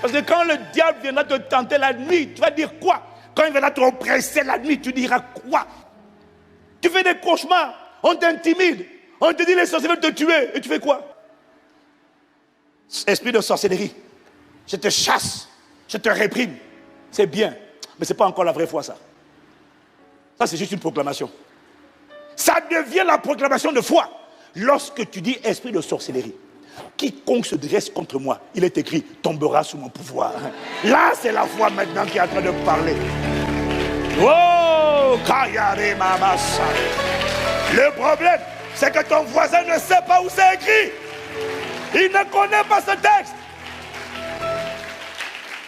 Parce que quand le diable viendra te tenter la nuit, tu vas dire quoi? Quand il viendra te oppresser la nuit, tu diras quoi? Tu fais des cauchemars, on t'intimide, on te dit les sorciers veulent te tuer, et tu fais quoi? Esprit de sorcellerie, je te chasse, je te réprime. C'est bien, mais ce n'est pas encore la vraie foi, ça. Ça, c'est juste une proclamation. Ça devient la proclamation de foi lorsque tu dis esprit de sorcellerie. Quiconque se dresse contre moi, il est écrit, tombera sous mon pouvoir. Là, c'est la foi maintenant qui est en train de parler. Oh, Kayare Mamasa. Le problème, c'est que ton voisin ne sait pas où c'est écrit. Il ne connaît pas ce texte.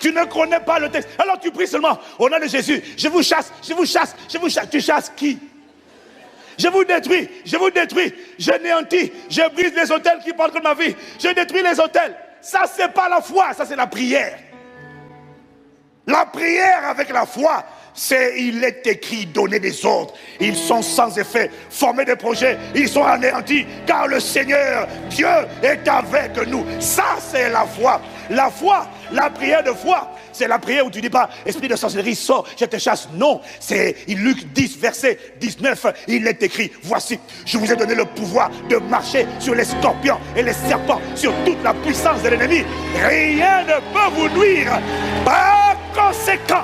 Tu ne connais pas le texte. Alors tu pries seulement au nom de Jésus. Je vous chasse, je vous chasse, je vous chasse. Tu chasses qui? Je vous détruis, je néantis, je brise les autels qui portent contre ma vie. Je détruis les autels. Ça, c'est pas la foi, ça, c'est la prière. La prière avec la foi, c'est il est écrit, donner des ordres. Ils sont sans effet, former des projets, ils sont anéantis, car le Seigneur, Dieu, est avec nous. Ça, c'est la foi. La foi, la prière de foi, c'est la prière où tu dis pas, esprit de sorcellerie, sors, je te chasse. Non, c'est Luc 10, verset 19, il est écrit, voici, je vous ai donné le pouvoir de marcher sur les scorpions et les serpents, sur toute la puissance de l'ennemi. Rien ne peut vous nuire. Par conséquent,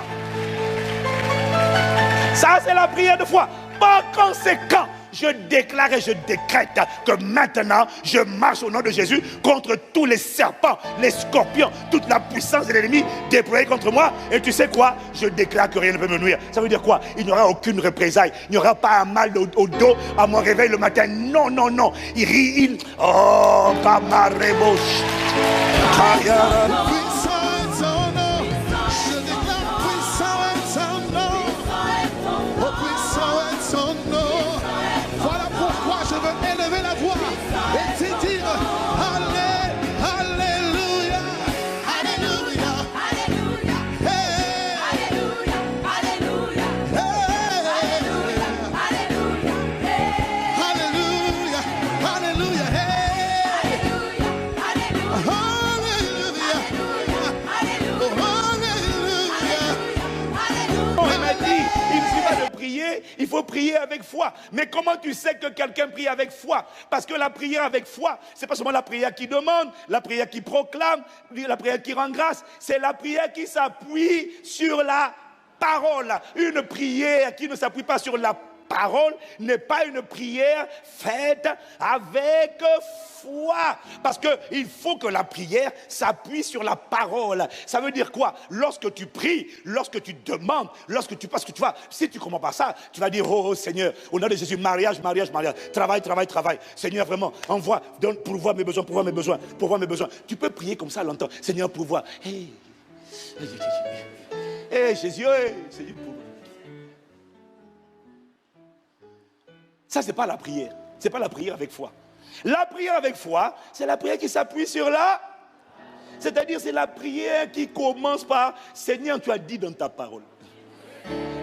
ça c'est la prière de foi. Par conséquent, je déclare et je décrète que maintenant, je marche au nom de Jésus contre tous les serpents, les scorpions, toute la puissance de l'ennemi déployée contre moi. Et tu sais quoi? Je déclare que rien ne peut me nuire. Ça veut dire quoi? Il n'y aura aucune représailles. Il n'y aura pas un mal au dos à mon réveil le matin. Non, non, non. Il rit, oh, Kamarebosh. Il faut prier avec foi. Mais comment tu sais que quelqu'un prie avec foi? Parce que la prière avec foi, c'est pas seulement la prière qui demande, la prière qui proclame, la prière qui rend grâce. C'est la prière qui s'appuie sur la parole. Une prière qui ne s'appuie pas sur la parole n'est pas une prière faite avec foi. Parce qu'il faut que la prière s'appuie sur la parole. Ça veut dire quoi? Lorsque tu pries, lorsque tu demandes, parce que tu vois, si tu ne comprends pas ça, tu vas dire, oh Seigneur, au nom de Jésus, mariage, travail. Seigneur, vraiment, envoie, donne, pourvois mes besoins. Tu peux prier comme ça longtemps. Seigneur, pourvois. Hey, Jésus, Seigneur, pourvois. Ça, ce n'est pas la prière. Ce n'est pas la prière avec foi. La prière avec foi, c'est la prière qui s'appuie sur la... C'est-à-dire, c'est la prière qui commence par « Seigneur, tu as dit dans ta parole.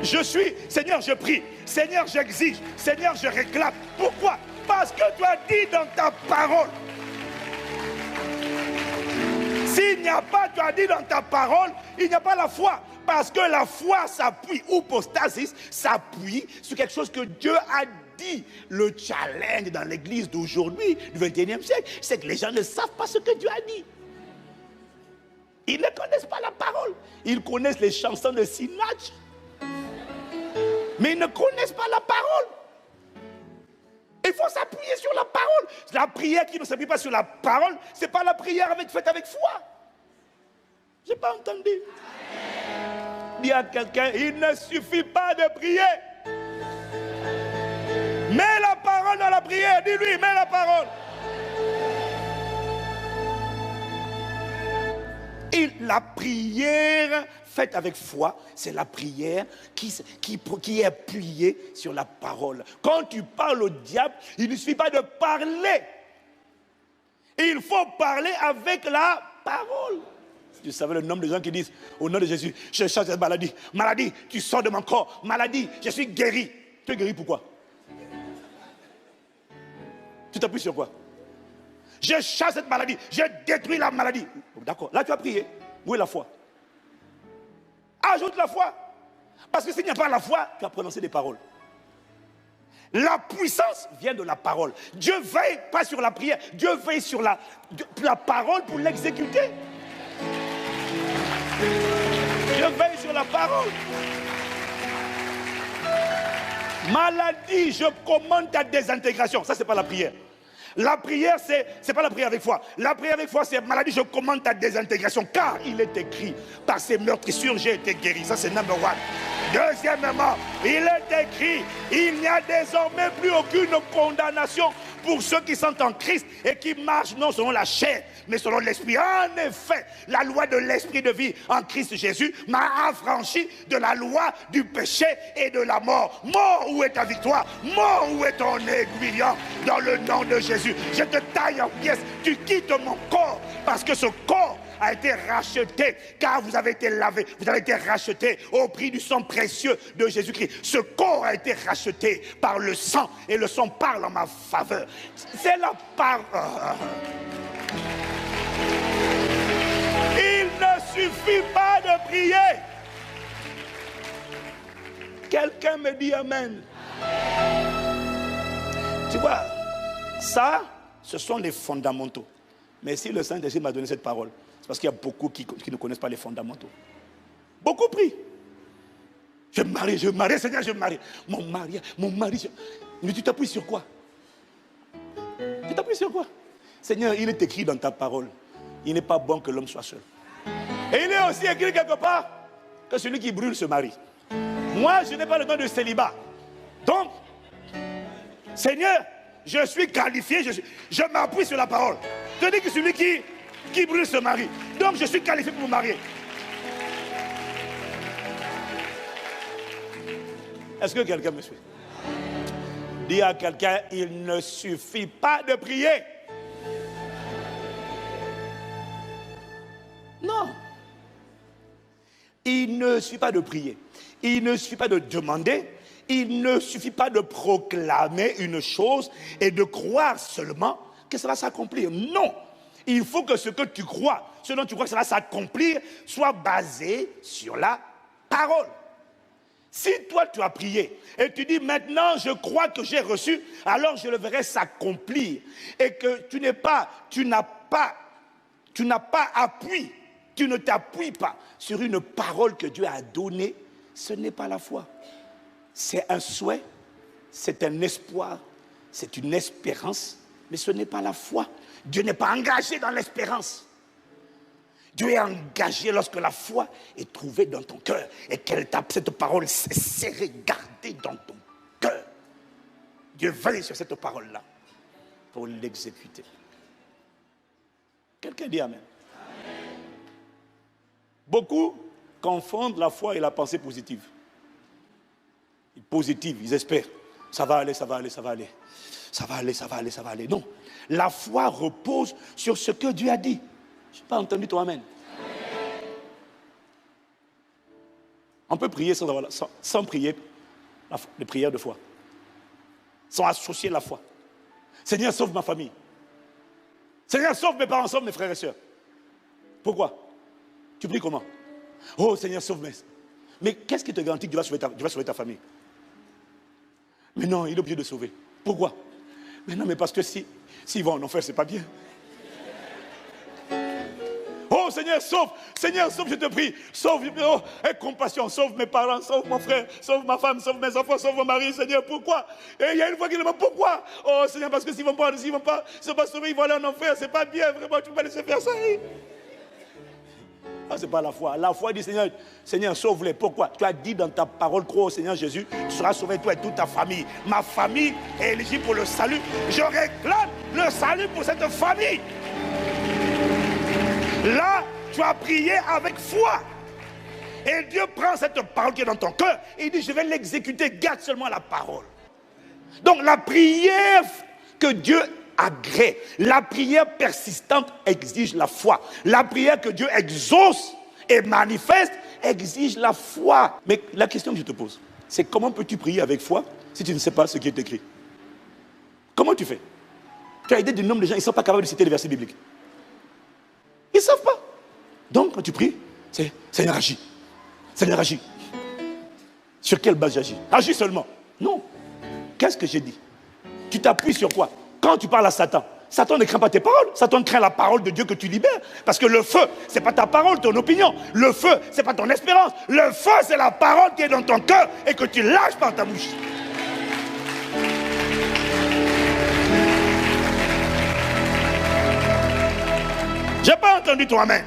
Seigneur, je prie. Seigneur, j'exige. Seigneur, je réclame. » Pourquoi? Parce que tu as dit dans ta parole. S'il n'y a pas, tu as dit dans ta parole, il n'y a pas la foi. Parce que la foi s'appuie, hypostasis, s'appuie sur quelque chose que Dieu a dit. Le challenge dans l'église d'aujourd'hui, du 21e siècle, c'est que les gens ne savent pas ce que Dieu a dit. Ils ne connaissent pas la parole. Ils connaissent les chansons de Sinach. Mais ils ne connaissent pas la parole. Il faut s'appuyer sur la parole. La prière qui ne s'appuie pas sur la parole, ce n'est pas la prière faite avec foi. Je n'ai pas entendu. Dis à quelqu'un, il ne suffit pas de prier. Mets la parole dans la prière. Dis-lui, mets la parole. Et la prière faite avec foi, c'est la prière qui est appuyée sur la parole. Quand tu parles au diable, il ne suffit pas de parler. Il faut parler avec la parole. Tu savais le nombre de gens qui disent au nom de Jésus, je chasse cette maladie. Maladie, tu sors de mon corps. Maladie, je suis guéri. Tu es guéri pourquoi? Tu t'appuies sur quoi? Je chasse cette maladie. Je détruis la maladie. D'accord, là tu as prié. Où est la foi? Ajoute la foi. Parce que s'il n'y a pas la foi, tu as prononcé des paroles. La puissance vient de la parole. Dieu veille pas sur la prière, Dieu veille sur la parole pour l'exécuter. Dieu veille sur la parole. Maladie, je commande ta désintégration. Ça, c'est pas la prière. La prière, c'est pas la prière avec foi. La prière avec foi, c'est maladie, je commande ta désintégration. Car il est écrit, par ces meurtrissures, j'ai été guéri. Ça, c'est number one. Deuxièmement, il est écrit, il n'y a désormais plus aucune condamnation pour ceux qui sont en Christ et qui marchent non selon la chair, mais selon l'esprit. En effet, la loi de l'esprit de vie en Christ Jésus m'a affranchi de la loi du péché et de la mort. Mort, où est ta victoire? Mort, où est ton aiguillon? Dans le nom de Jésus, je te taille en pièces. Tu quittes mon corps parce que ce corps a été racheté, car vous avez été lavé, vous avez été racheté au prix du sang précieux de Jésus-Christ. Ce corps a été racheté par le sang, et le sang parle en ma faveur. C'est la parole. Il ne suffit pas de prier. Quelqu'un me dit amen. Tu vois, ça, ce sont les fondamentaux. Mais si le Saint-Esprit m'a donné cette parole, c'est parce qu'il y a beaucoup qui ne connaissent pas les fondamentaux. Beaucoup prient. Je me marie, Seigneur, je me marie. Mon mari. Mais tu t'appuies sur quoi? Tu t'appuies sur quoi? Seigneur, il est écrit dans ta parole, il n'est pas bon que l'homme soit seul. Et il est aussi écrit quelque part que celui qui brûle se marie. Moi, je n'ai pas le don de célibat. Donc, Seigneur, je suis qualifié, je m'appuie sur la parole. Je dis que celui qui brûle se marie. Donc je suis qualifié pour me marier. Est-ce que quelqu'un me suit? Dis à quelqu'un, il ne suffit pas de prier. Non. Il ne suffit pas de prier. Il ne suffit pas de demander. Il ne suffit pas de proclamer une chose et de croire seulement que ça va s'accomplir. Non. Il faut que ce que tu crois, ce dont tu crois que ça va s'accomplir, soit basé sur la parole. Si toi tu as prié et tu dis maintenant je crois que j'ai reçu, alors je le verrai s'accomplir. Et que tu n'as pas appui, tu ne t'appuies pas sur une parole que Dieu a donnée, ce n'est pas la foi. C'est un souhait, c'est un espoir, c'est une espérance, mais ce n'est pas la foi. Dieu n'est pas engagé dans l'espérance. Dieu est engagé lorsque la foi est trouvée dans ton cœur et qu'elle tape cette parole serrée, gardée dans ton cœur. Dieu veille sur cette parole-là pour l'exécuter. Quelqu'un dit amen. Amen. Beaucoup confondent la foi et la pensée positive. Positive, ils espèrent. Ça va aller, ça va aller, ça va aller. Ça va aller, ça va aller, ça va aller. Non. La foi repose sur ce que Dieu a dit. Je n'ai pas entendu ton amen. On peut prier sans prier les prières de foi. Sans associer la foi. Seigneur, sauve ma famille. Seigneur, sauve mes parents, sauve mes frères et sœurs. Pourquoi? Tu pries comment? Oh Seigneur, sauve mes... Mais qu'est-ce qui te garantit que tu vas sauver ta famille? Mais non, il est obligé de sauver. Pourquoi? Mais non, mais parce que s'ils vont en enfer, c'est pas bien. Oh Seigneur, sauve, je te prie. Sauve, oh, aie compassion, sauve mes parents, sauve mon frère, sauve ma femme, sauve mes enfants, sauve mon mari, Seigneur, pourquoi? Et il y a une fois qu'il demande pourquoi? Oh Seigneur, parce que s'ils ne vont pas sauver, ils vont aller en enfer, c'est pas bien, vraiment, tu ne peux pas laisser faire ça. Ah, c'est pas la foi. La foi dit Seigneur, sauve-les. Pourquoi? Tu as dit dans ta parole, crois au Seigneur Jésus, tu seras sauvé toi et toute ta famille. Ma famille est éligible pour le salut. Je réclame le salut pour cette famille. Là, tu as prié avec foi. Et Dieu prend cette parole qui est dans ton cœur et il dit, je vais l'exécuter, garde seulement la parole. Donc la prière que Dieu agrée, la prière persistante exige la foi. La prière que Dieu exauce et manifeste exige la foi. Mais la question que je te pose, c'est comment peux-tu prier avec foi si tu ne sais pas ce qui est écrit? Comment tu fais? Tu as idée du nombre de gens, ils ne sont pas capables de citer les versets bibliques. Ils ne savent pas. Donc, quand tu pries, c'est Seigneur agis. Seigneur agis. Sur quelle base j'agis? Agis seulement. Non. Qu'est-ce que j'ai dit? Tu t'appuies sur quoi? Quand tu parles à Satan, Satan ne craint pas tes paroles. Satan craint la parole de Dieu que tu libères. Parce que le feu, c'est pas ta parole, ton opinion. Le feu, c'est pas ton espérance. Le feu, c'est la parole qui est dans ton cœur et que tu lâches par ta bouche. J'ai pas entendu ton amen.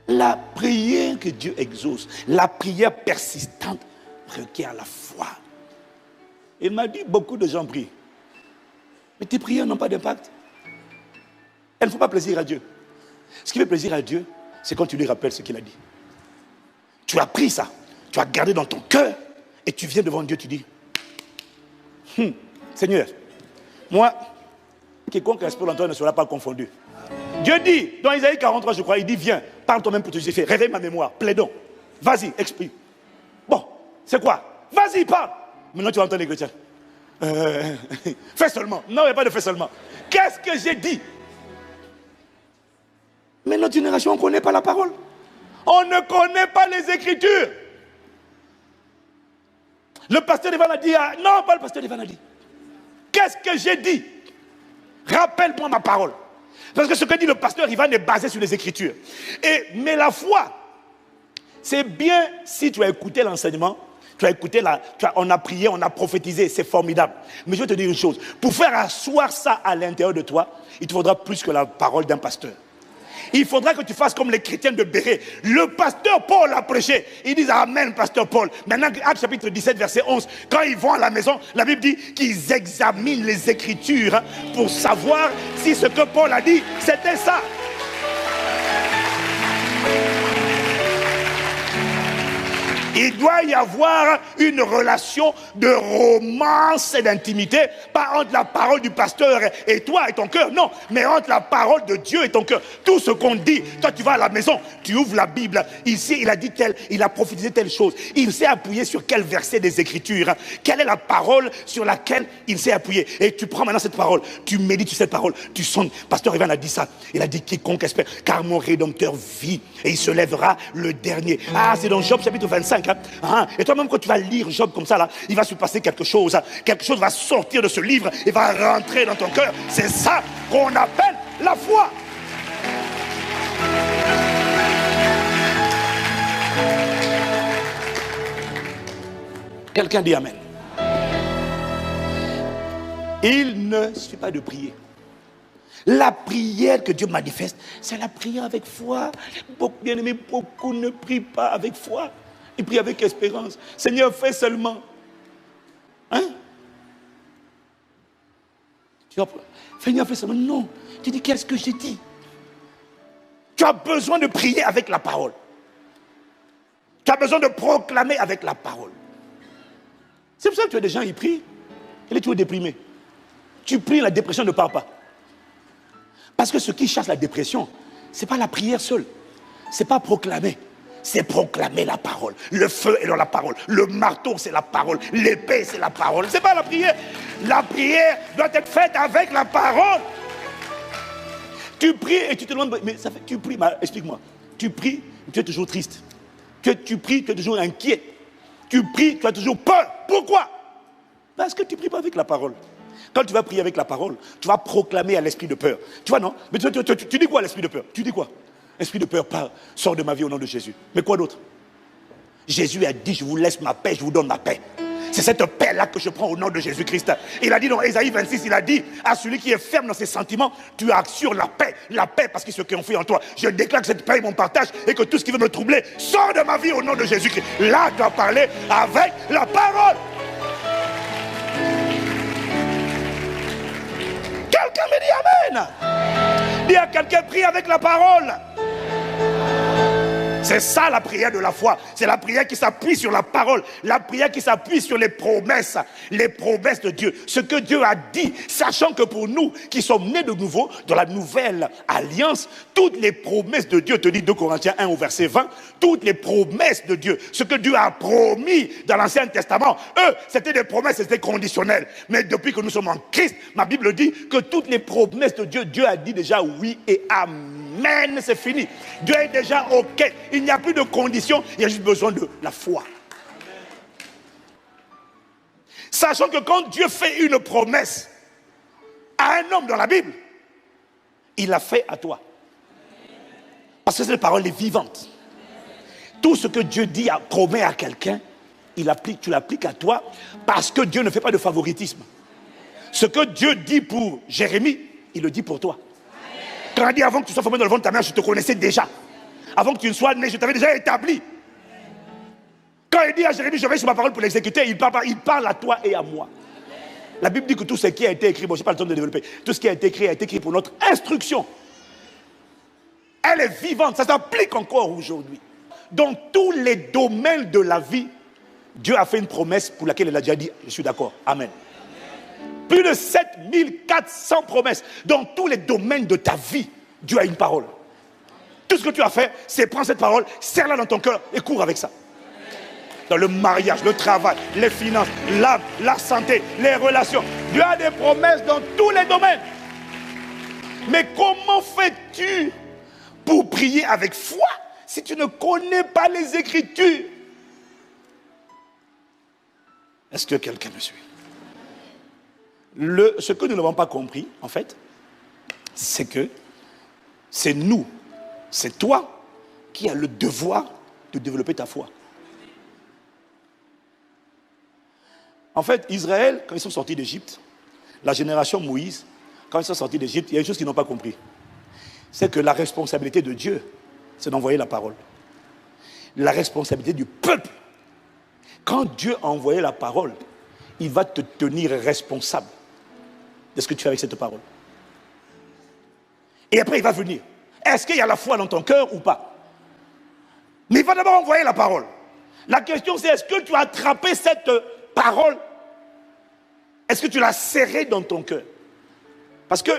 La prière que Dieu exauce, la prière persistante requiert la foi. Il m'a dit, beaucoup de gens prient. Mais tes prières n'ont pas d'impact. Elles ne font pas plaisir à Dieu. Ce qui fait plaisir à Dieu, c'est quand tu lui rappelles ce qu'il a dit. Tu as pris ça, tu as gardé dans ton cœur, et tu viens devant Dieu, tu dis, Seigneur, moi, quiconque respecte l'entendre ne sera pas confondu. Dieu dit, dans Isaïe 43, je crois, il dit, viens, parle toi-même pour te justifier, réveille ma mémoire, plaidons, vas-y, exprime. Bon, c'est quoi? Vas-y, parle. Maintenant, tu vas entendre les chrétiens. Fais seulement. Non, il n'y a pas de fais seulement. Qu'est-ce que j'ai dit? Mais notre génération, on ne connaît pas la parole. On ne connaît pas les Écritures. Le pasteur Ivan a dit, non, pas le pasteur Ivan a dit. Qu'est-ce que j'ai dit? Rappelle-moi ma parole. Parce que ce que dit le pasteur Ivan est basé sur les Écritures. Mais la foi, c'est bien si tu as écouté l'enseignement, tu as écouté, on a prié, on a prophétisé, c'est formidable. Mais je vais te dire une chose, pour faire asseoir ça à l'intérieur de toi, il te faudra plus que la parole d'un pasteur. Il faudra que tu fasses comme les chrétiens de Béret. Le pasteur Paul a prêché. Ils disent Amen, pasteur Paul. Maintenant, Actes chapitre 17, verset 11. Quand ils vont à la maison, la Bible dit qu'ils examinent les Écritures pour savoir si ce que Paul a dit, c'était ça. Il doit y avoir une relation de romance et d'intimité, pas entre la parole du pasteur et toi et ton cœur, non, mais entre la parole de Dieu et ton cœur. Tout ce qu'on dit, toi tu vas à la maison, tu ouvres la Bible, ici il a dit tel, il a prophétisé telle chose, il s'est appuyé sur quel verset des Écritures, quelle est la parole sur laquelle il s'est appuyé, et tu prends maintenant cette parole, tu médites sur cette parole, tu sonnes. Pasteur Ivan a dit ça, il a dit quiconque espère, car mon Rédempteur vit, et il se lèvera le dernier. Ah, c'est dans Job chapitre 25. Et toi-même, quand tu vas lire Job comme ça, là, il va se passer quelque chose. Quelque chose va sortir de ce livre et va rentrer dans ton cœur. C'est ça qu'on appelle la foi. Quelqu'un dit Amen. Il ne suffit pas de prier. La prière que Dieu manifeste, c'est la prière avec foi. Bien aimé, beaucoup ne prient pas avec foi. Ils prient avec espérance. Seigneur, fais seulement. Seigneur, fais seulement. Non. Tu dis, qu'est-ce que j'ai dit? Tu as besoin de prier avec la parole. Tu as besoin de proclamer avec la parole. C'est pour ça que tu as des gens, ils prient. Et là, tu es déprimé. Tu pries, la dépression ne part pas. Parce que ce qui chasse la dépression, ce n'est pas la prière seule. Ce n'est pas proclamer. C'est proclamer la parole. Le feu est dans la parole. Le marteau, c'est la parole. L'épée, c'est la parole. Ce n'est pas la prière. La prière doit être faite avec la parole. Tu pries et tu te demandes, mais ça fait, tu pries, explique-moi. Tu pries, tu es toujours triste. Tu pries, tu es toujours inquiet. Tu pries, tu as toujours peur. Pourquoi? Parce que tu ne pries pas avec la parole. Quand tu vas prier avec la parole, tu vas proclamer à l'esprit de peur. Tu vois, non? Mais tu dis quoi à l'esprit de peur? Tu dis quoi? Esprit de peur, sors de ma vie au nom de Jésus. Mais quoi d'autre? Jésus a dit, je vous laisse ma paix, je vous donne ma paix. C'est cette paix-là que je prends au nom de Jésus-Christ. Il a dit dans Ésaïe 26, il a dit à celui qui est ferme dans ses sentiments, tu assures la paix parce qu'il se confie en toi. Je déclare que cette paix est mon partage et que tout ce qui veut me troubler sort de ma vie au nom de Jésus-Christ. Là, tu as parlé avec la parole. Quelqu'un me dit Amen. Dis à quelqu'un, prie avec la parole. C'est ça la prière de la foi. C'est la prière qui s'appuie sur la parole. La prière qui s'appuie sur les promesses de Dieu. Ce que Dieu a dit, sachant que pour nous qui sommes nés de nouveau, dans la nouvelle alliance, toutes les promesses de Dieu, te dit 2 Corinthiens 1 au verset 20, toutes les promesses de Dieu, ce que Dieu a promis dans l'Ancien Testament, eux, c'était des promesses, c'était conditionnel. Mais depuis que nous sommes en Christ, ma Bible dit que toutes les promesses de Dieu, Dieu a dit déjà oui et amen, c'est fini. Dieu est déjà OK. Il n'y a plus de conditions, il y a juste besoin de la foi. Sachant que quand Dieu fait une promesse à un homme dans la Bible, il l'a fait à toi. Parce que cette parole est vivante. Tout ce que Dieu dit, promet à quelqu'un, tu l'appliques à toi, parce que Dieu ne fait pas de favoritisme. Ce que Dieu dit pour Jérémie, il le dit pour toi. Quand il dit avant que tu sois formé dans le ventre de ta mère, je te connaissais déjà. Avant que tu ne sois né, je t'avais déjà établi. Quand il dit à Jérémie, je vais sur ma parole pour l'exécuter, il parle à toi et à moi. La Bible dit que tout ce qui a été écrit, bon, je n'ai pas le temps de développer, tout ce qui a été écrit pour notre instruction. Elle est vivante, ça s'applique encore aujourd'hui. Dans tous les domaines de la vie, Dieu a fait une promesse pour laquelle il a déjà dit, je suis d'accord, amen. Plus de 7400 promesses. Dans tous les domaines de ta vie, Dieu a une parole. Tout ce que tu as fait, c'est prendre cette parole, serre-la dans ton cœur et cours avec ça. Dans le mariage, le travail, les finances, l'âme, la santé, les relations. Dieu a des promesses dans tous les domaines. Mais comment fais-tu pour prier avec foi si tu ne connais pas les Écritures? Est-ce que quelqu'un me suit? Ce que nous n'avons pas compris, en fait, c'est que c'est nous, c'est toi qui as le devoir de développer ta foi. En fait, Israël, quand ils sont sortis d'Égypte, la génération Moïse, quand ils sont sortis d'Égypte, il y a une chose qu'ils n'ont pas compris. C'est que la responsabilité de Dieu, c'est d'envoyer la parole. La responsabilité du peuple. Quand Dieu a envoyé la parole, il va te tenir responsable de ce que tu fais avec cette parole. Et après, il va venir. Est-ce qu'il y a la foi dans ton cœur ou pas? Mais il va d'abord envoyer la parole. La question, c'est est-ce que tu as attrapé cette parole? Est-ce que tu l'as serrée dans ton cœur? Parce que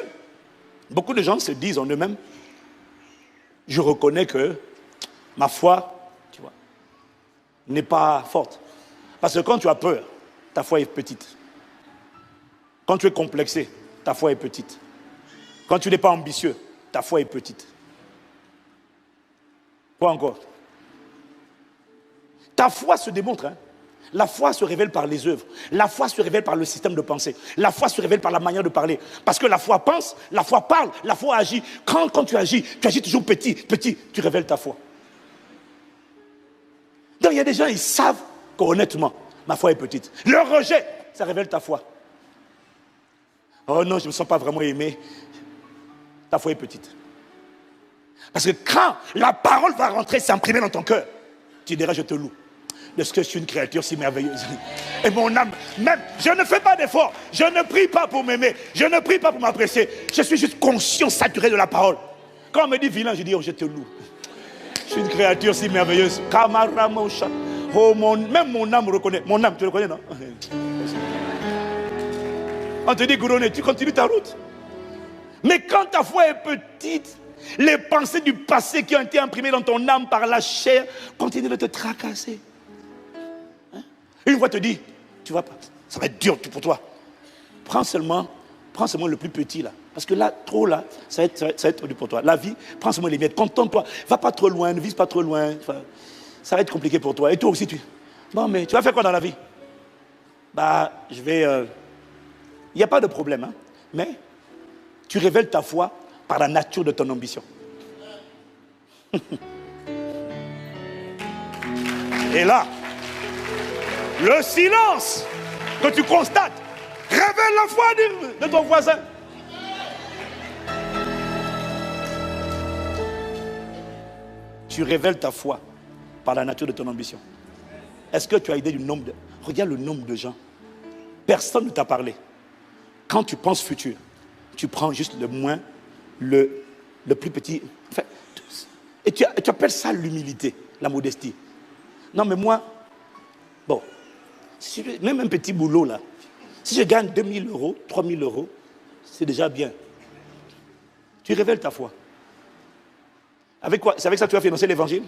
beaucoup de gens se disent en eux-mêmes, je reconnais que ma foi, tu vois, n'est pas forte. Parce que quand tu as peur, ta foi est petite. Quand tu es complexé, ta foi est petite. Quand tu n'es pas ambitieux, ta foi est petite. Quoi encore? Ta foi se démontre. La foi se révèle par les œuvres. La foi se révèle par le système de pensée. La foi se révèle par la manière de parler. Parce que la foi pense, la foi parle, la foi agit. Quand tu agis toujours petit, tu révèles ta foi. Donc il y a des gens, ils savent qu'honnêtement, ma foi est petite. Le rejet, ça révèle ta foi. Oh non, je ne me sens pas vraiment aimé. Ta foi est petite. Parce que quand la parole va rentrer, s'imprimer dans ton cœur, tu diras, je te loue. Parce que je suis une créature si merveilleuse. Et mon âme, même, je ne fais pas d'effort. Je ne prie pas pour m'aimer. Je ne prie pas pour m'apprécier. Je suis juste conscient, saturé de la parole. Quand on me dit vilain, je dis, oh, je te loue. Je suis une créature si merveilleuse. Oh, même mon âme reconnaît. Mon âme, tu le connais, non? On te dit, Gouroné, tu continues ta route. Mais quand ta foi est petite, les pensées du passé qui ont été imprimées dans ton âme par la chair continuent de te tracasser. Une voix te dit, tu vas pas, ça va être dur pour toi. Prends seulement le plus petit là. Parce que là, trop là, ça va être dur pour toi. La vie, prends seulement les miettes, contente-toi. Va pas trop loin, ne vise pas trop loin. Enfin, ça va être compliqué pour toi. Et toi aussi, bon, mais tu vas faire quoi dans la vie? Je vais... Il n'y a pas de problème, mais tu révèles ta foi par la nature de ton ambition. Et là, le silence que tu constates révèle la foi de ton voisin. Tu révèles ta foi par la nature de ton ambition. Est-ce que tu as idée du nombre de... Regarde le nombre de gens. Personne ne t'a parlé. Quand tu penses futur, tu prends juste le moins, le plus petit. Enfin, Et tu appelles ça l'humilité, la modestie. Non, mais moi, bon, même un petit boulot là, si je gagne 2000 euros, 3000 euros, c'est déjà bien. Tu révèles ta foi. Avec quoi? C'est avec ça que tu vas financer l'évangile?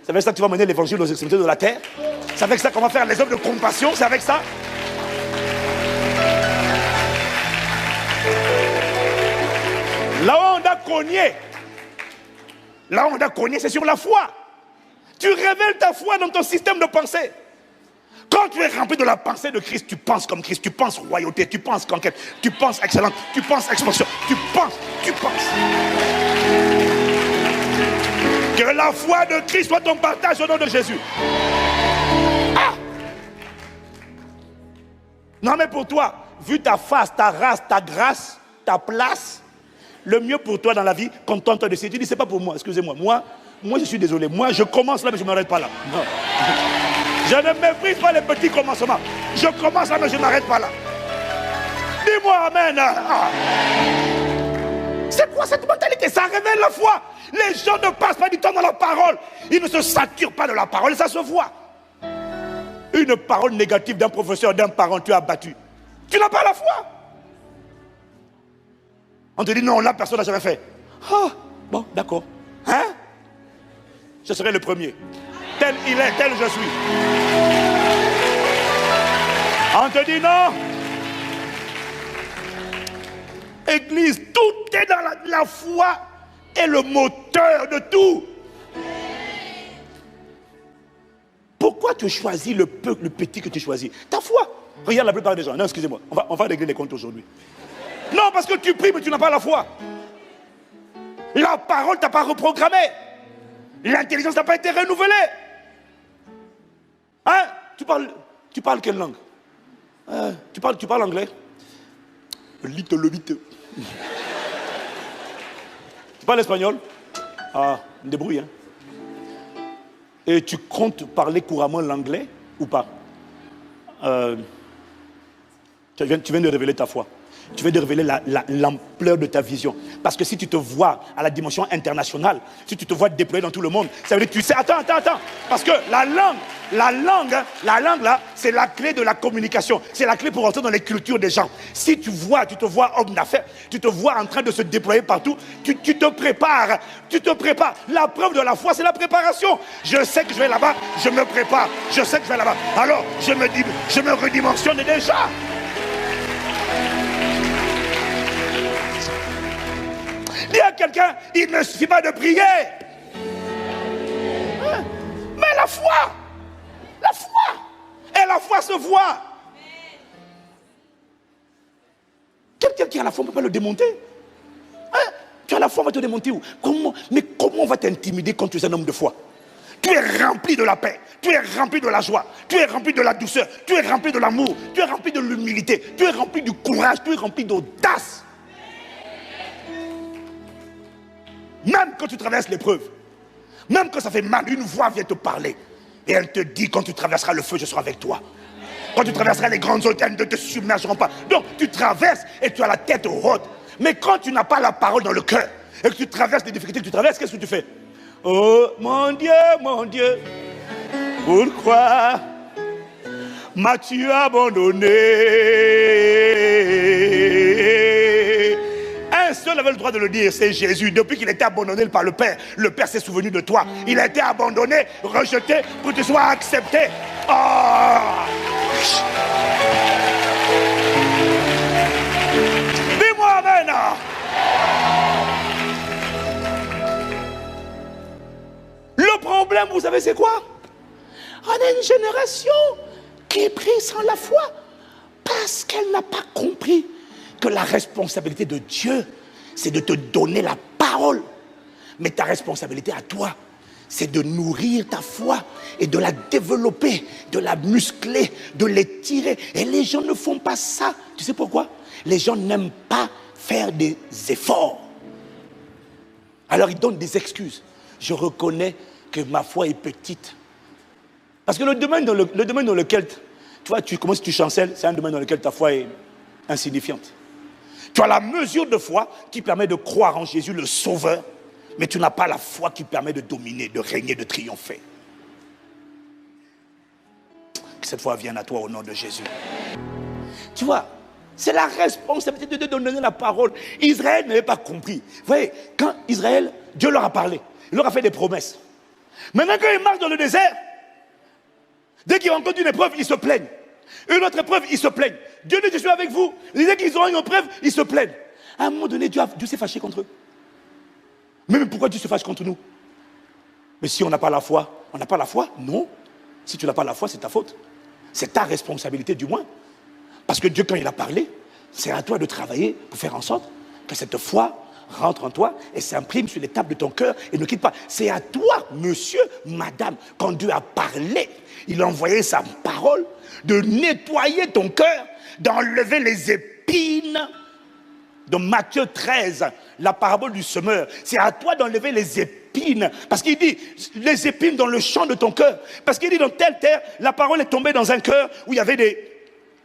C'est avec ça que tu vas mener l'évangile aux extrémités de la terre? C'est avec ça qu'on va faire les œuvres de compassion? C'est avec ça? Là où on a cogné, c'est sur la foi. Tu révèles ta foi dans ton système de pensée. Quand tu es rempli de la pensée de Christ, tu penses comme Christ, tu penses royauté, tu penses conquête, tu penses excellence, tu penses expansion, tu penses. Que la foi de Christ soit ton partage au nom de Jésus. Ah! Non mais pour toi, vu ta face, ta race, ta grâce, ta place, le mieux pour toi dans la vie, contente de ça. Tu dis, c'est pas pour moi, excusez-moi. Moi je suis désolé. Moi je commence là mais je ne m'arrête pas là. Non. Je ne méprise pas les petits commencements. Je commence là mais je ne m'arrête pas là. Dis-moi amen. Ah. C'est quoi cette mentalité? Ça révèle la foi. Les gens ne passent pas du temps dans la parole. Ils ne se saturent pas de la parole. Ça se voit. Une parole négative d'un professeur, d'un parent, tu as battu. Tu n'as pas la foi. On te dit non, là personne n'a jamais fait. Ah, bon, d'accord. Hein? Je serai le premier. Tel il est, tel je suis. On te dit non. Église, tout est dans la foi est le moteur de tout. Pourquoi tu choisis le petit que tu choisis? Ta foi. Regarde la plupart des gens. Non, excusez-moi, on va régler les comptes aujourd'hui. Non, parce que tu pries, mais tu n'as pas la foi. La parole t'a pas reprogrammé. L'intelligence n'a pas été renouvelée. Hein? Tu parles quelle langue? Tu parles anglais? Little bit. Tu parles espagnol? Ah, débrouille, hein. Et tu comptes parler couramment l'anglais ou pas? Tu viens de révéler ta foi. Tu viens de révéler l'ampleur de ta vision. Parce que si tu te vois à la dimension internationale, si tu te vois déployé dans tout le monde, ça veut dire que tu sais, attends. Parce que la langue là, c'est la clé de la communication. C'est la clé pour entrer dans les cultures des gens. Si tu te vois homme d'affaires, tu te vois en train de se déployer partout, tu te prépares. La preuve de la foi, c'est la préparation. Je sais que je vais là-bas, je me prépare. Je sais que je vais là-bas. Alors, je me redimensionne déjà. Dis à quelqu'un, il ne suffit pas de prier. Mais la foi. Et la foi se voit. Quelqu'un qui a la foi, on ne peut pas le démonter. Hein? Tu as la foi, on va te démonter où? Comment on va t'intimider quand tu es un homme de foi? Tu es rempli de la paix, tu es rempli de la joie, tu es rempli de la douceur, tu es rempli de l'amour, tu es rempli de l'humilité, tu es rempli du courage, tu es rempli d'audace. Même quand tu traverses l'épreuve, même quand ça fait mal, une voix vient te parler. Et elle te dit, quand tu traverseras le feu, je serai avec toi. Quand tu traverseras les grandes eaux, elles ne te submergeront pas. Donc tu traverses et tu as la tête haute. Mais quand tu n'as pas la parole dans le cœur, et que tu traverses les difficultés que tu traverses, qu'est-ce que tu fais? Oh mon Dieu, pourquoi m'as-tu abandonné? Un seul avait le droit de le dire, c'est Jésus. Depuis qu'il était abandonné par le Père s'est souvenu de toi. Il a été abandonné, rejeté, pour que tu sois accepté. Oh! Dis-moi amen. Le problème, vous savez, c'est quoi? On a une génération qui prie sans la foi parce qu'elle n'a pas compris que la responsabilité de Dieu, c'est de te donner la parole. Mais ta responsabilité à toi, c'est de nourrir ta foi et de la développer, de la muscler, de l'étirer. Et les gens ne font pas ça. Tu sais pourquoi? Les gens n'aiment pas faire des efforts. Alors ils donnent des excuses. Je reconnais que ma foi est petite. Parce que le domaine dans lequel tu commences, tu chancelles, c'est un domaine dans lequel ta foi est insignifiante. Tu as la mesure de foi qui permet de croire en Jésus le Sauveur, Mais tu n'as pas la foi qui permet de dominer, de régner, de triompher. Que cette foi vienne à toi au nom de Jésus. Tu vois, c'est la responsabilité de donner la parole. Israël n'avait pas compris. Vous voyez, quand Israël, Dieu leur a parlé, il leur a fait des promesses. Maintenant, quand ils marchent dans le désert, dès qu'ils rencontrent une épreuve, ils se plaignent. Une autre épreuve, ils se plaignent. Dieu dit, je suis avec vous. Dès qu'ils auront une épreuve, ils se plaignent. À un moment donné, Dieu s'est fâché contre eux. Mais pourquoi Dieu se fâche contre nous? Mais si on n'a pas la foi, on n'a pas la foi? Non. Si tu n'as pas la foi, c'est ta faute. C'est ta responsabilité du moins. Parce que Dieu, quand il a parlé, c'est à toi de travailler pour faire en sorte que cette foi rentre en toi et s'imprime sur les tables de ton cœur et ne quitte pas. C'est à toi, monsieur, madame, quand Dieu a parlé, il a envoyé sa parole, de nettoyer ton cœur, d'enlever les épines. De Matthieu 13, la parabole du semeur. C'est à toi d'enlever les épines. Parce qu'il dit, les épines dans le champ de ton cœur. Parce qu'il dit, dans telle terre, la parole est tombée dans un cœur où il y avait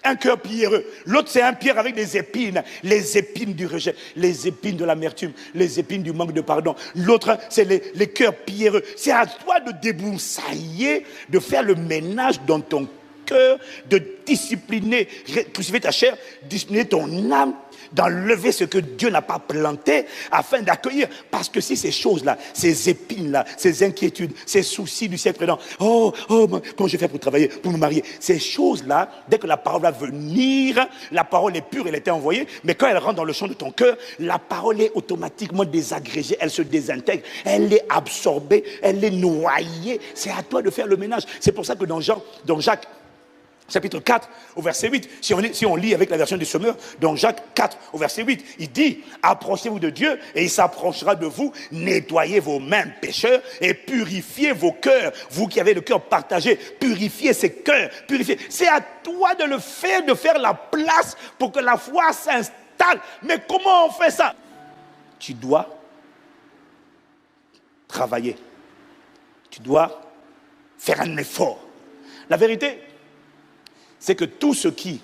un cœur pierreux. L'autre, c'est un pierre avec des épines. Les épines du rejet, les épines de l'amertume, les épines du manque de pardon. L'autre, c'est les cœurs pierreux. C'est à toi de débroussailler, de faire le ménage dans ton cœur, de discipliner, crucifier ta chair, discipliner ton âme, d'enlever ce que Dieu n'a pas planté afin d'accueillir. Parce que si ces choses-là, ces épines-là, ces inquiétudes, ces soucis du siècle présent, comment je fais pour travailler, pour me marier, ces choses-là, dès que la parole va venir, la parole est pure, elle était envoyée, mais quand elle rentre dans le champ de ton cœur, la parole est automatiquement désagrégée, elle se désintègre, elle est absorbée, elle est noyée. C'est à toi de faire le ménage. C'est pour ça que dans Jacques, chapitre 4, au verset 8, si on lit avec la version du semeur, dans Jacques 4, au verset 8, il dit, approchez-vous de Dieu et il s'approchera de vous, nettoyez vos mains pécheurs et purifiez vos cœurs. Vous qui avez le cœur partagé, purifiez ces cœurs, purifiez. C'est à toi de le faire, de faire la place pour que la foi s'installe. Mais comment on fait ça? Tu dois travailler. Tu dois faire un effort. La vérité, c'est que tout ce qui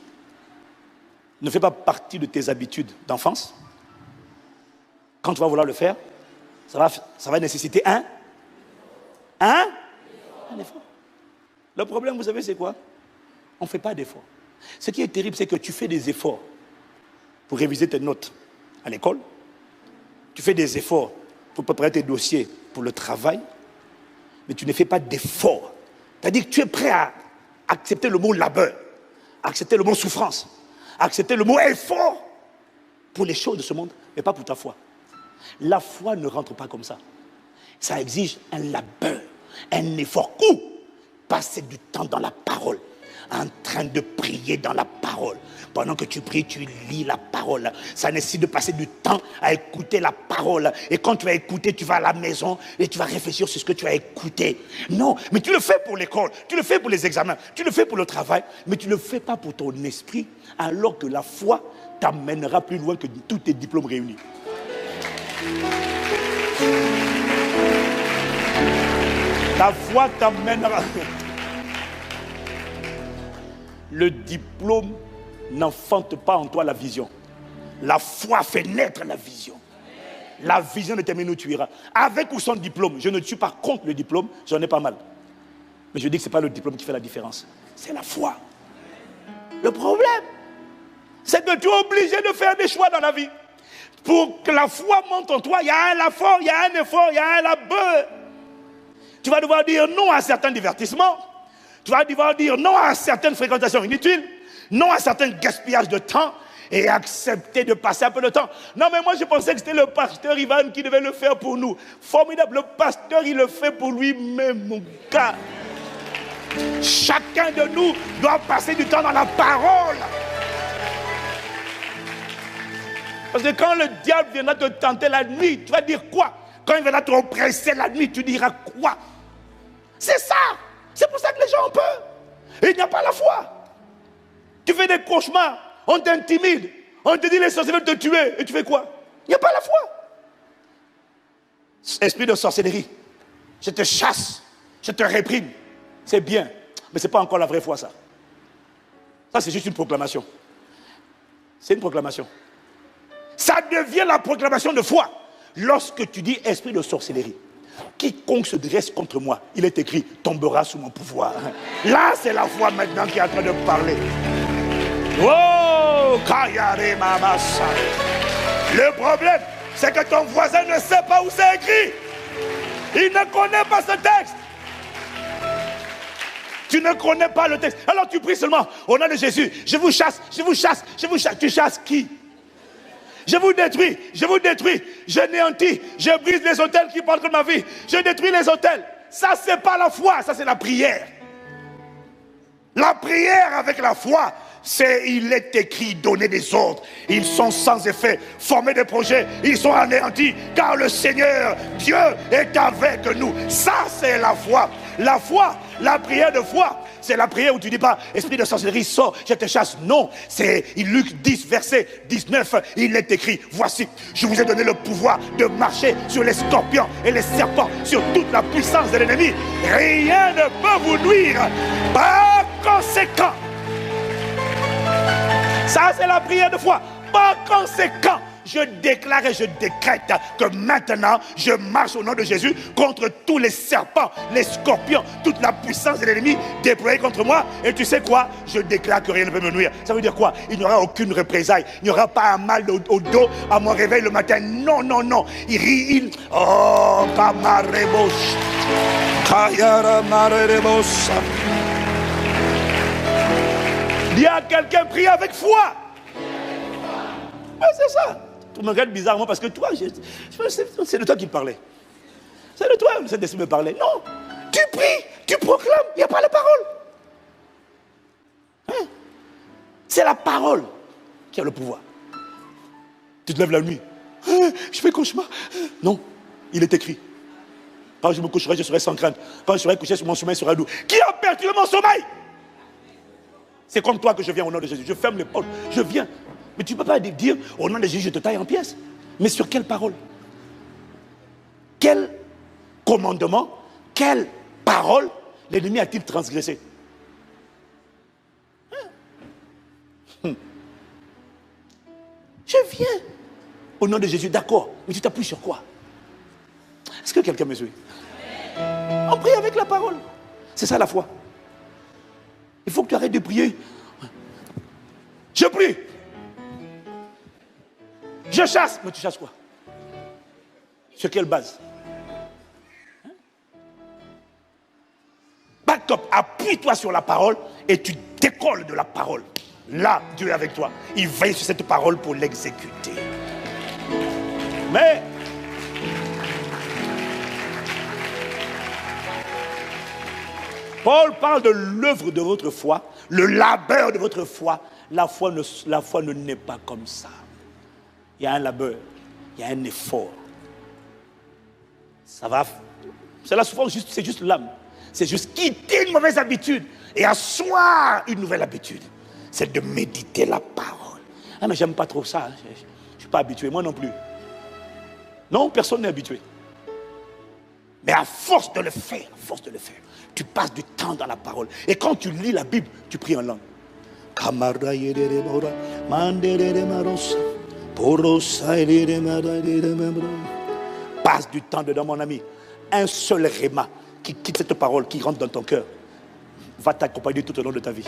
ne fait pas partie de tes habitudes d'enfance, quand tu vas vouloir le faire, ça va nécessiter un effort. Le problème, vous savez, c'est quoi? On ne fait pas d'efforts. Ce qui est terrible, c'est que tu fais des efforts pour réviser tes notes à l'école, tu fais des efforts pour préparer tes dossiers pour le travail, mais tu ne fais pas d'efforts. C'est-à-dire que tu es prêt à accepter le mot labeur, accepter le mot souffrance, accepter le mot effort pour les choses de ce monde, mais pas pour ta foi. La foi ne rentre pas comme ça. Ça exige un labeur, un effort. Ou passer du temps dans la parole, en train de prier dans la parole. Pendant que tu pries, tu lis la parole. Ça nécessite de passer du temps à écouter la parole. Et quand tu vas écouter, tu vas à la maison et tu vas réfléchir sur ce que tu as écouté. Non, mais tu le fais pour l'école, tu le fais pour les examens, tu le fais pour le travail, mais tu ne le fais pas pour ton esprit, alors que la foi t'amènera plus loin que tous tes diplômes réunis. La foi t'amènera. Le diplôme n'enfante pas en toi la vision. La foi fait naître la vision. La vision détermine où tu iras. Avec ou sans diplôme, je ne suis pas contre le diplôme, j'en ai pas mal. Mais je dis que ce n'est pas le diplôme qui fait la différence. C'est la foi. Le problème, c'est que tu es obligé de faire des choix dans la vie. Pour que la foi monte en toi, il y a un effort, il y a un effort, il y a un labeur. Tu vas devoir dire non à certains divertissements. Tu vas devoir dire non à certaines fréquentations inutiles, non à certains gaspillages de temps et accepter de passer un peu de temps. Non, mais moi je pensais que c'était le pasteur Ivan qui devait le faire pour nous. Formidable, le pasteur il le fait pour lui-même, mon gars. Chacun de nous doit passer du temps dans la parole. Parce que quand le diable viendra te tenter la nuit, tu vas dire quoi? Quand il viendra te oppresser la nuit, tu diras quoi? C'est ça. C'est pour ça que les gens ont peur. Et il n'y a pas la foi. Tu fais des cauchemars, on t'intimide, on te dit les sorciers veulent te tuer, et tu fais quoi? Il n'y a pas la foi. Esprit de sorcellerie, je te chasse, je te réprime. C'est bien, mais ce n'est pas encore la vraie foi, ça. Ça, c'est juste une proclamation. C'est une proclamation. Ça devient la proclamation de foi Lorsque tu dis esprit de sorcellerie, quiconque se dresse contre moi, il est écrit, tombera sous mon pouvoir. Là, c'est la foi maintenant qui est en train de parler. Oh, Kayare Mamasa. Le problème, c'est que ton voisin ne sait pas où c'est écrit. Il ne connaît pas ce texte. Tu ne connais pas le texte. Alors tu pries seulement au nom de Jésus. Je vous chasse, je vous chasse, je vous chasse. Tu chasses qui? Je vous détruis, je néantis, je brise les autels qui portent ma vie. Je détruis les autels. Ça, c'est pas la foi, ça, c'est la prière. La prière avec la foi, c'est, il est écrit, donner des ordres. Ils sont sans effet, former des projets, ils sont anéantis, car le Seigneur, Dieu, est avec nous. Ça, c'est la foi. La foi, la prière de foi, c'est la prière où tu dis pas, esprit de sorcellerie, sors, je te chasse. Non, c'est Luc 10, verset 19, il est écrit, voici, je vous ai donné le pouvoir de marcher sur les scorpions et les serpents, sur toute la puissance de l'ennemi. Rien ne peut vous nuire. Par conséquent, ça c'est la prière de foi. Par conséquent, je déclare et je décrète que maintenant, je marche au nom de Jésus contre tous les serpents, les scorpions, toute la puissance de l'ennemi déployée contre moi. Et tu sais quoi? Je déclare que rien ne peut me nuire. Ça veut dire quoi? Il n'y aura aucune représailles. Il n'y aura pas un mal au dos à mon réveil le matin. Non, non, non. Oh, Kamarebos. Kayara Marebos. Dis à quelqu'un, prie avec foi. Ouais, c'est ça. Tu me regardes bizarrement parce que toi, c'est de toi qui parlais. C'est de toi que cet esprit me parlait. Non, tu pries, tu proclames, il n'y a pas la parole. Hein? C'est la parole qui a le pouvoir. Tu te lèves la nuit. Je fais cauchemar. Non, il est écrit. Quand je me coucherai, je serai sans crainte. Quand je serai couché sur mon sommeil, sera doux. Qui a perturbé mon sommeil? C'est comme toi que je viens au nom de Jésus. Je ferme les portes, je viens. Mais tu ne peux pas dire, au nom de Jésus, je te taille en pièces. Mais sur quelle parole? Quel commandement, quelle parole l'ennemi a-t-il transgressé? Je viens au nom de Jésus, d'accord. Mais tu t'appuies sur quoi? Est-ce que quelqu'un me suit? On prie avec la parole. C'est ça la foi. Il faut que tu arrêtes de prier. Je prie. Je chasse. Mais tu chasses quoi? Sur quelle base? Back up, appuie-toi sur la parole et tu décolles de la parole. Là, Dieu est avec toi. Il veille sur cette parole pour l'exécuter. Mais Paul parle de l'œuvre de votre foi, le labeur de votre foi. La foi ne naît pas comme ça. Il y a un labeur, il y a un effort. Ça va. C'est la souffrance, c'est juste l'âme. C'est juste quitter une mauvaise habitude et asseoir une nouvelle habitude. C'est de méditer la parole. Ah mais j'aime pas trop ça. Je ne suis pas habitué, moi non plus. Non, personne n'est habitué. Mais à force de le faire, tu passes du temps dans la parole. Et quand tu lis la Bible, tu pries en langue. Passe du temps dedans, mon ami. Un seul réma qui quitte cette parole, qui rentre dans ton cœur, va t'accompagner tout au long de ta vie.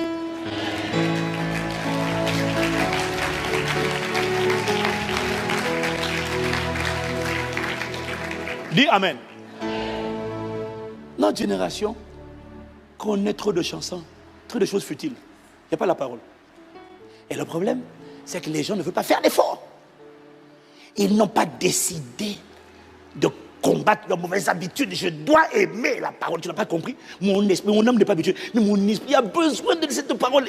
Dis Amen. Notre génération connaît trop de chansons, trop de choses futiles. Il n'y a pas la parole. Et le problème, c'est que les gens ne veulent pas faire d'efforts. Ils n'ont pas décidé de combattre leurs mauvaises habitudes. Je dois aimer la parole. Tu n'as pas compris? Mon âme n'est pas habituée. Mais mon esprit a besoin de cette parole.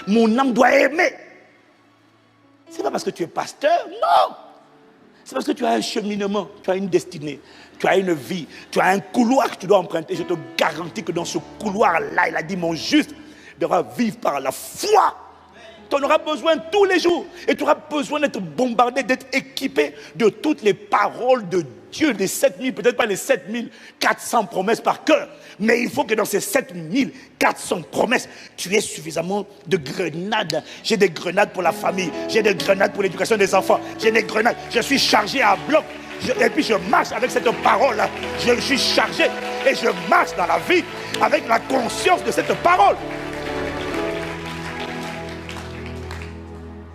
Mon âme doit aimer. Ce n'est pas parce que tu es pasteur, non. C'est parce que tu as un cheminement, tu as une destinée, tu as une vie, tu as un couloir que tu dois emprunter. Je te garantis que dans ce couloir-là, il a dit, mon juste devra vivre par la foi. tu en auras besoin tous les jours. Et tu auras besoin d'être bombardé, d'être équipé de toutes les paroles de Dieu, des 7000, peut-être pas les 7400 promesses par cœur. Mais il faut que dans ces 7400 promesses, tu aies suffisamment de grenades. J'ai des grenades pour la famille, j'ai des grenades pour l'éducation des enfants, j'ai des grenades. Je suis chargé à bloc. Et puis je marche avec cette parole-là. Je suis chargé et je marche dans la vie avec la conscience de cette parole.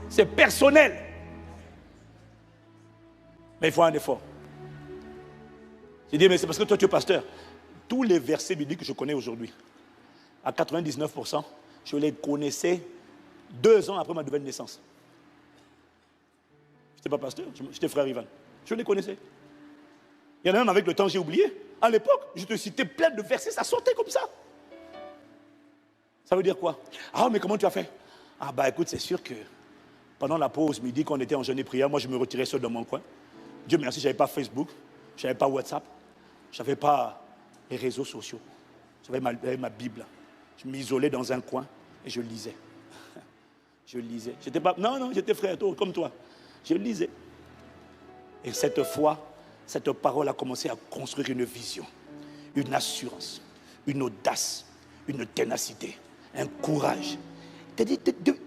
C'est personnel. Mais il faut un effort. J'ai dit, mais c'est parce que toi tu es pasteur. Tous les versets bibliques que je connais aujourd'hui, à 99%, je les connaissais 2 ans après ma nouvelle naissance. Je n'étais pas pasteur, j'étais frère Ivan. Je les connaissais. Il y en a même avec le temps, j'ai oublié. À l'époque, je te citais plein de versets, ça sortait comme ça. Ça veut dire quoi? Ah, mais comment tu as fait? Ah, bah écoute, c'est sûr que pendant la pause midi, quand on était en jeûne et prière, moi je me retirais seul dans mon coin. Dieu merci, je n'avais pas Facebook, je n'avais pas WhatsApp, je n'avais pas les réseaux sociaux. J'avais ma Bible. Je m'isolais dans un coin et je lisais. Je lisais. J'étais pas, non, j'étais frère comme toi. Je lisais. Et cette fois, cette parole a commencé à construire une vision, une assurance, une audace, une ténacité, un courage. Tu es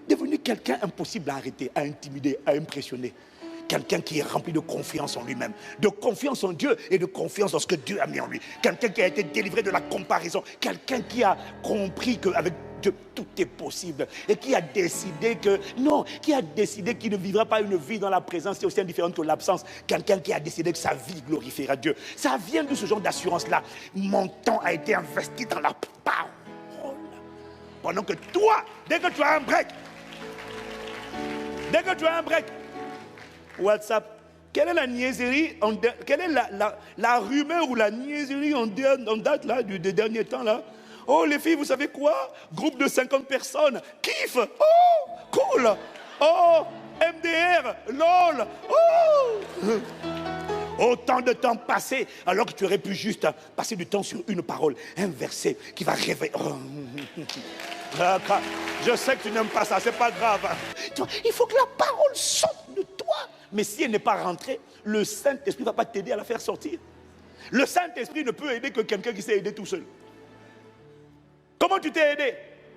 devenu quelqu'un impossible à arrêter, à intimider, à impressionner. Quelqu'un qui est rempli de confiance en lui-même, de confiance en Dieu et de confiance dans ce que Dieu a mis en lui. Quelqu'un qui a été délivré de la comparaison. Quelqu'un qui a compris qu'avec Dieu, tout est possible. Et qui a décidé que, non, qui a décidé qu'il ne vivra pas une vie dans la présence qui est aussi indifférente que l'absence. Quelqu'un qui a décidé que sa vie glorifiera Dieu. Ça vient de ce genre d'assurance-là. Mon temps a été investi dans la parole. Pendant que toi, dès que tu as un break, WhatsApp, quelle est la niaiserie, quelle est la rumeur ou la niaiserie en date là, des derniers temps là? Oh les filles, vous savez quoi? Groupe de 50 personnes, kiff, oh, cool, oh, MDR, lol, oh. Autant de temps passé, alors que tu aurais pu juste passer du temps sur une parole, un verset qui va réveiller. Oh. Je sais que tu n'aimes pas ça, c'est pas grave. Il faut que la parole sorte de toi. Mais si elle n'est pas rentrée, le Saint-Esprit ne va pas t'aider à la faire sortir. Le Saint-Esprit ne peut aider que quelqu'un qui s'est aidé tout seul. Comment tu t'es aidé?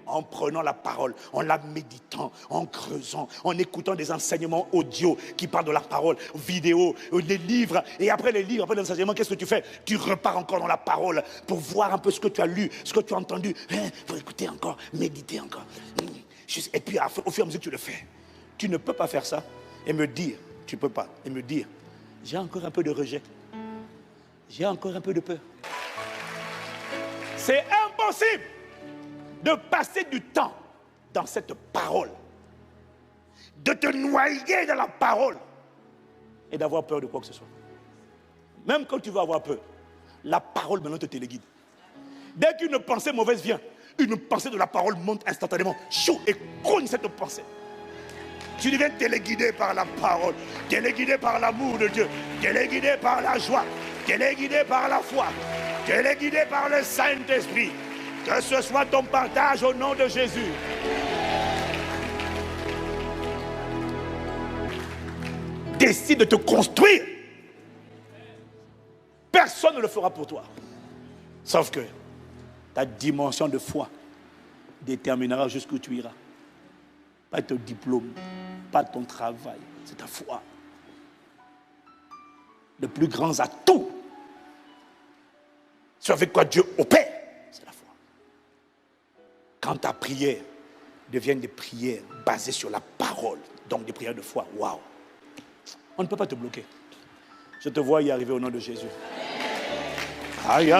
En prenant la parole, en la méditant, en creusant, en écoutant des enseignements audio qui parlent de la parole, vidéo, des livres. Et après les livres, après les enseignements, qu'est-ce que tu fais? Tu repars encore dans la parole pour voir un peu ce que tu as lu, ce que tu as entendu. Pour écouter encore, méditer encore. Et puis au fur et à mesure que tu le fais, tu ne peux pas faire ça et me dire, tu ne peux pas, et me dire, j'ai encore un peu de rejet. J'ai encore un peu de peur. C'est impossible de passer du temps dans cette parole, de te noyer dans la parole et d'avoir peur de quoi que ce soit. Même quand tu vas avoir peur, la parole maintenant te téléguide. Dès qu'une pensée mauvaise vient, une pensée de la parole monte instantanément, chaud, et cogne cette pensée. Tu deviens téléguidé par la parole, téléguidé par l'amour de Dieu, téléguidé par la joie, téléguidé par la foi, téléguidé par le Saint-Esprit. Que ce soit ton partage au nom de Jésus. Décide de te construire. Personne ne le fera pour toi. Sauf que ta dimension de foi déterminera jusqu'où tu iras. Pas ton diplôme, pas ton travail, c'est ta foi. Le plus grand atout, c'est avec quoi Dieu opère, c'est la foi. Quand ta prière devient des prières basées sur la parole, donc des prières de foi, waouh, on ne peut pas te bloquer. Je te vois y arriver au nom de Jésus. Aïe,